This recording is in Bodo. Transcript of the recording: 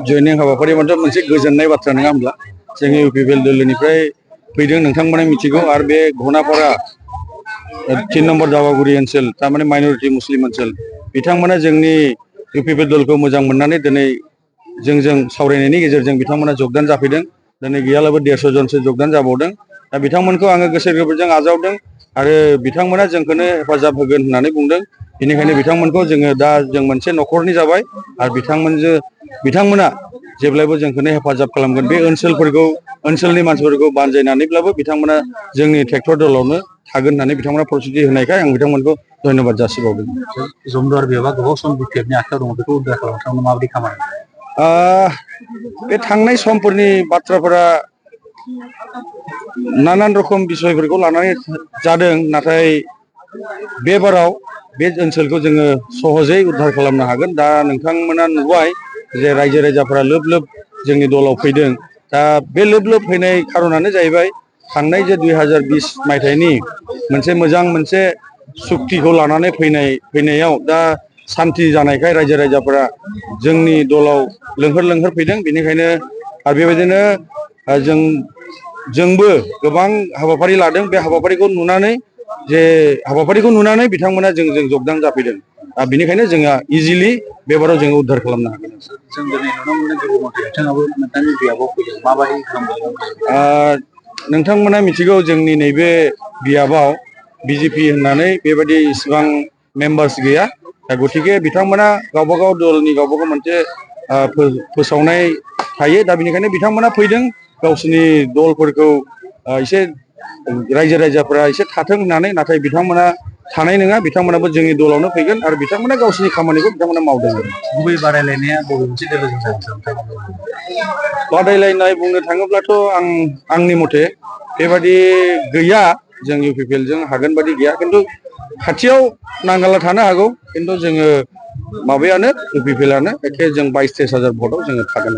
जयनिं हाबाफारि मोनसे गोजोननाय बाथ्रा नङा होमब्ला जोंनि इउपिपिएल दलनिफ्राय फैदों नोंथांमोना मिथिगौ आरो बे घनापारा 3 नम्बर दावागुरि ओनसोल तारमाने माइनरिटि मुस्लिम ओनसोल बिथांमोना जोंनि इउपिपिएल दलखौ मोजां मोननानै दिनै जोंजों सावरायनायनि गेजेरजों बिथांमोना जगदान जाफैदों दिनै गैयालाबो 150 जनसो जगदान जाबावदों दा बिथांमोनखौ आङो गोसो गोरबोजों आजावदों आरो बिथांमोना जोंखौनो हेफाजाब होगोन होननानै बुंदों बेनिखायनो बिथांमोनखौ जोङो दा जों मोनसे न'खरनि जाबाय आरो बिथांमोना जेब्लायबो जोंखौनो हेफाजाब खालामगोन बे ओनसोलफोरखौ ओनसोलनि मानसिफोरखौ बानजायनानैब्लाबो बिथांमोना जोंनि ट्रेक्टर दलावनो थागोन होननानै बिथांमोना प्रतिश्रुति होनायखाय आं बिथांमोनखौ धन्यबाद जासिबावदों जमदुवार बियाबा गोबाव सम बिटिएफनि आखायाव दङ बेखौ उद्धार खालामनो माबायदि खामानि बे थांनाय समफोरनि बाथ्राफोरा नानान रखम बिसयफोरखौ लानानै जादों नाथाय बेबाराव बे ओनसोलखौ जोङो सहजै उद्धार खालामनो हागोन दा नोंथांमोना नुबाय जे रायजो राजाफोरा लोब लोब जोंनि दलाव फैदों दा बे लोब लोब फैनाय खारनानो जाहैबाय थांनाय जे 2020 मायथाइनि मोनसे सुक्तिखौ लानानै फैनायाव दा सान्ति जानायखाय रायजो राजाफोरा जोंनि दलाव लोंहोर फैदों बेनिखायनो आरो बेबायदिनो जोंबो गोबां हाबाफारि लादों बे हाबाफारिखौ नुनानै बिथांमोना जोंजों जगदान जाफैदों बेनिखायनो जोंहा इजिलि बेबाराव जोङो उद्धार खालामनो हागोन जों दिनै नुनो मोनो गृहमन्थ्रि बिथाङाबो नोंथांनि बियाबाव फैदों माबायदि नोंथांमोना मिथिगौ जोंनि नैबे बियाबाव बिजेपि होननानै बेबायदि इसिबां मेम्बार्स गैया दा गतिके बिथांमोना गावबागाव दलनि गावबागाव मोनसे फोसावनाय थायो दा बेनिखायनो बिथांमोना फैदों गावसोरनि दलफोरखौ एसे रायजो राजाफोरा एसे थाथों होननानै नाथाय बिथांमोना थानाय नङा बिथांमोनाबो जोंनि दलावनो फैगोन आरो बिथांमोना गावसोरनि खामानिखौ बिथांमोना मावदों गुबै बादायलायनाया बबे मोनसे दोलोजों जागोन बादायलायनाय बुंनो थाङोब्लाथ' आंनि मथे बेबादि गैया जों इउपिपिएलजों हागोन बादि गैया खिन्थु खाथियाव नांगाला थानो हागौ खिन्थु जोङो माबायानो इउपिपिएलआनो एखे जों 22-23 हाजार भटआव जोङो थागोन